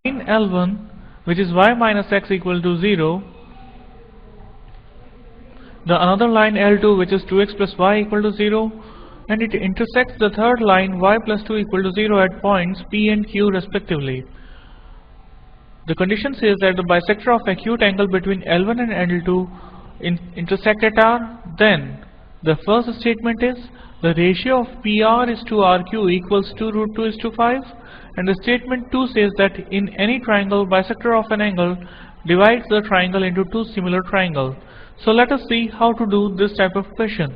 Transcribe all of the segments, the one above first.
line L1, which is y minus x equal to 0, the another line L2, which is 2x plus y equal to 0, and it intersects the third line y plus 2 equal to 0 at points P and Q respectively. The condition says that the bisector of acute angle between L1 and L2 intersect at R. Then the first statement is the ratio of PR is to RQ equals to root 2 is to 5, and the statement 2 says that in any triangle, bisector of an angle divides the triangle into two similar triangles. So let us see how to do this type of question.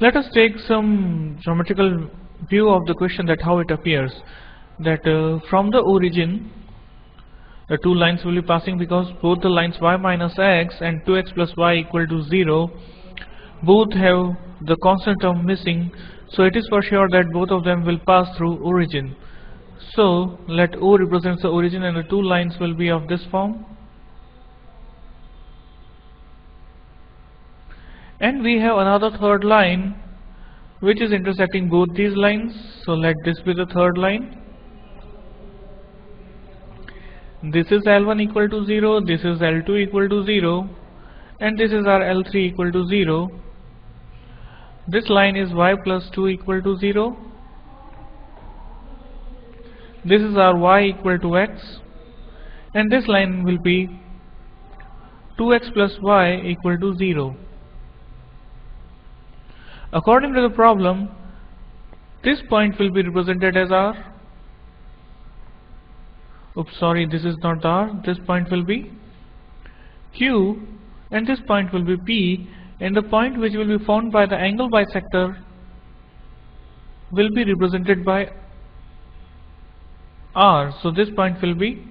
Let us take some geometrical view of the question, that how it appears. That from the origin, the two lines will be passing because both the lines y minus x and 2x plus y equal to 0 both have the constant term missing, so it is for sure that both of them will pass through origin. So let O represents the origin and the two lines will be of this form. And we have another third line which is intersecting both these lines, so let this be the third line. This is L1 equal to 0, this is L2 equal to 0, and this is our L3 equal to 0. This line is y plus 2 equal to 0. This is our y equal to x, and this line will be 2x plus y equal to 0. According to the problem, this point will be represented as R. Oops, sorry, this is not R. This point will be Q, and this point will be P, and the point which will be found by the angle bisector will be represented by R. So this point will be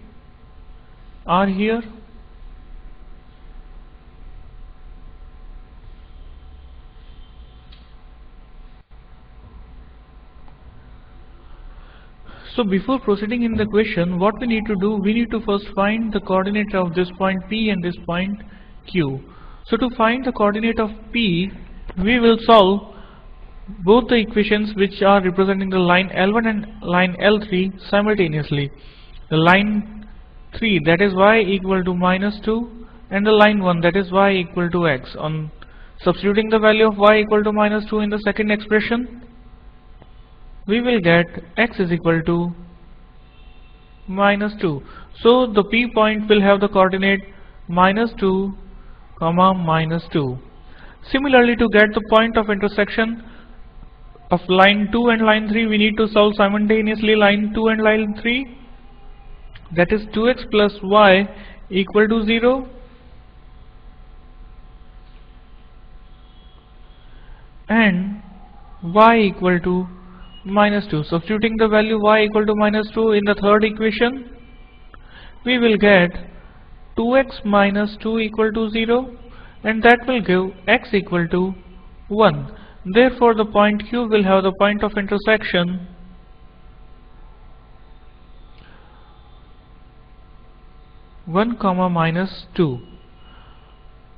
R here. So before proceeding in the question, what we need to do, we need to first find the coordinate of this point P and this point Q. So to find the coordinate of P, we will solve both the equations which are representing the line L1 and line L3 simultaneously. The line 3, that is y equal to minus 2, and the line 1, that is y equal to x. On substituting the value of y equal to minus 2 in the second expression, we will get x is equal to minus 2. So the P point will have the coordinate minus 2 comma minus 2. Similarly, to get the point of intersection of line 2 and line 3, we need to solve simultaneously line 2 and line 3. That is 2x plus y equal to 0, and y equal to minus 2. Substituting the value y equal to minus 2 in the third equation, we will get 2x minus 2 equal to 0, and that will give x equal to 1. Therefore the point Q will have the point of intersection (1, minus 2).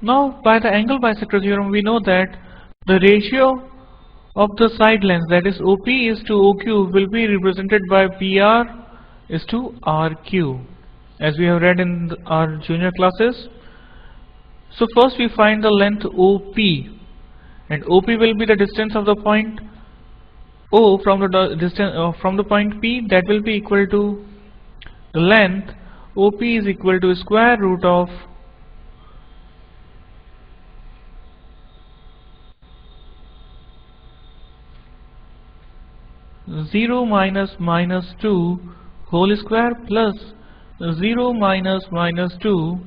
Now by the angle bisector theorem, we know that the ratio of the side lengths, that is OP is to OQ, will be represented by PR is to RQ, as we have read in our junior classes. So first we find the length OP, and OP will be the distance of the point O from the distance from the point P, that will be equal to the length OP is equal to square root of (0 minus minus 2) whole square plus 0 minus minus 2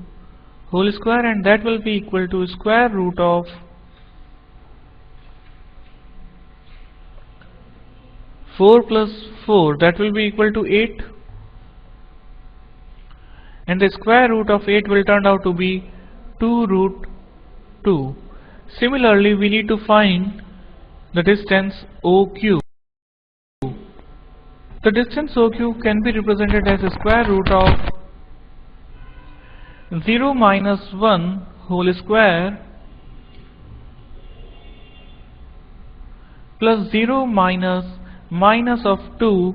whole square, and that will be equal to square root of 4 plus 4, that will be equal to 8, and the square root of 8 will turn out to be 2 root 2. Similarly, we need to find the distance OQ. The distance OQ can be represented as a square root of 0 minus 1 whole square plus 0 minus minus of 2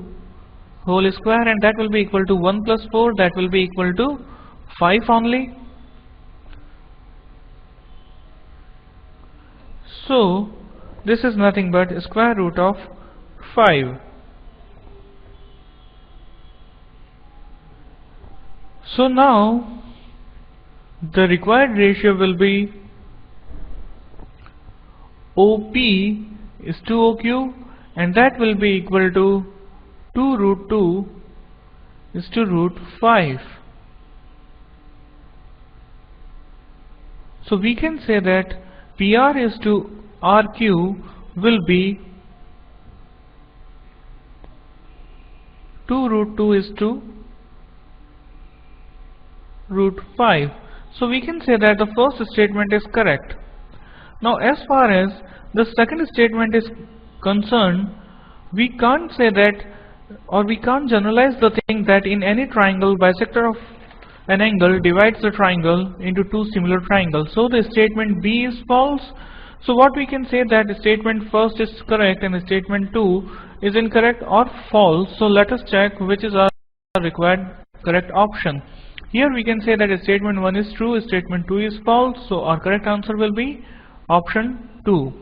whole square, and that will be equal to 1 plus 4, that will be equal to 5 only. So this is nothing but square root of 5. So now the required ratio will be OP is to OQ, and that will be equal to 2 root 2 is to root 5. So we can say that PR is to RQ will be 2 root 2 is to root 5. So we can say that the first statement is correct. Now as far as the second statement is concerned, we can't say that, or we can't generalize the thing that in any triangle bisector of an angle divides the triangle into two similar triangles. So the statement B is false. So what we can say that statement first is correct and statement 2 is incorrect or false. So let us check which is our required correct option. Here we can say that statement 1 is true, statement 2 is false. So our correct answer will be option 2.